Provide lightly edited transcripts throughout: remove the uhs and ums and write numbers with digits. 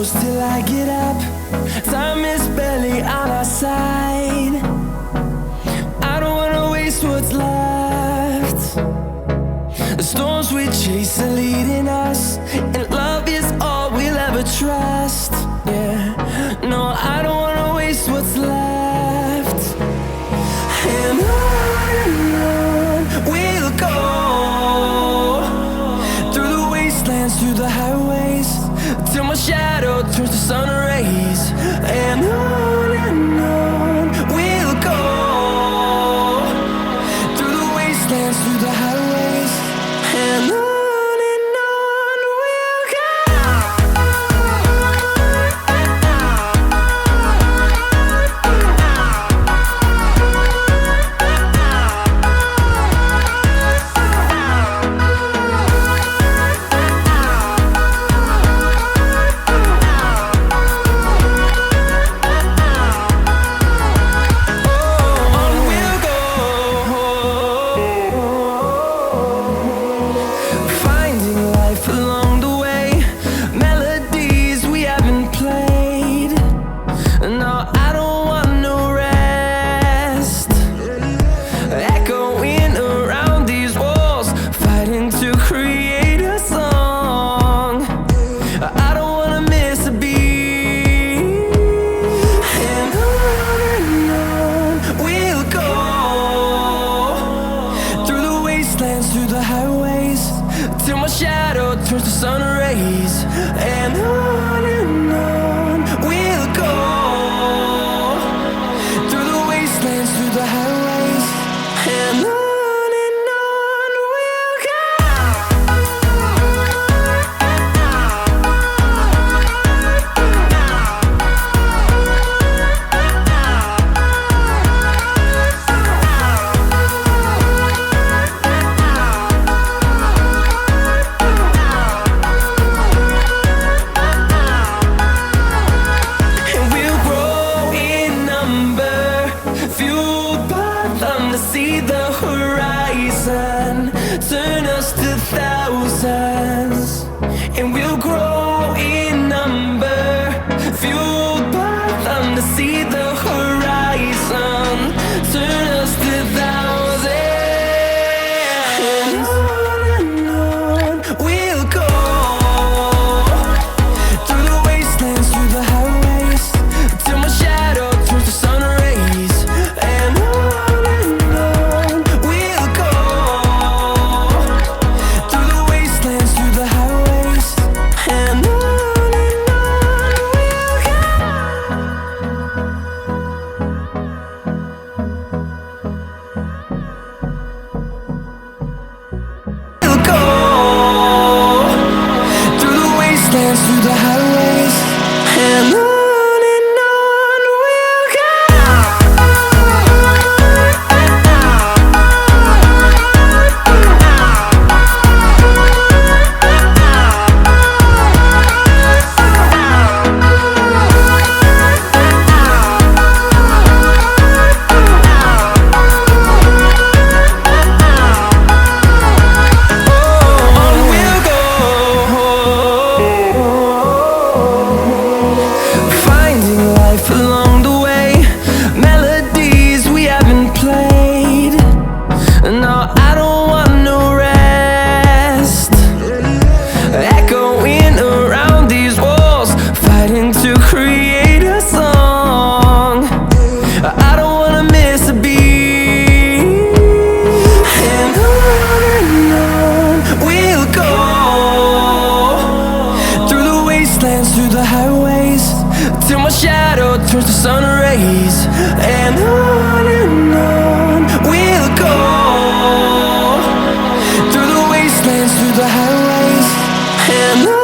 close till I get up. Time is barely on our side. I don't wanna waste what's left. The storms we chase are leading us, and love is all we'll ever trust. Yeah, no, I don't wanna waste what's left. And on we'll go, through the wastelands, through the highways, till my shadow turns to sun rays. And on we'll go, through the wastelands, through the highways, and on we'll go. Through the highways, till my shadow turns to sun rays. And on we'll go, through the wastelands, through the highways, and on we'll go. See the horizon, turn us to thousands, and we'll grow in number, fueled by them. To see the horizon, turn us to thousands, and on we'll go, through the wastelands, through the highways, till my shadow turns to sun rays. And through the highways, and on. To create a song, I don't wanna miss a beat. And on we'll go, through the wastelands, through the highways, till my shadow turns to sun rays. And on we'll go, through the wastelands, through the highways, and on.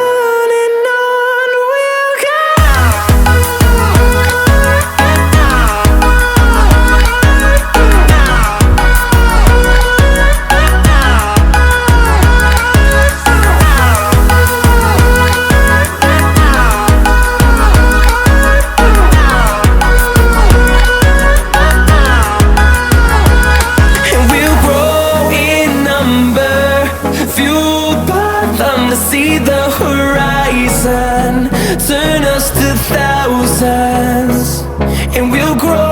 and we'll grow.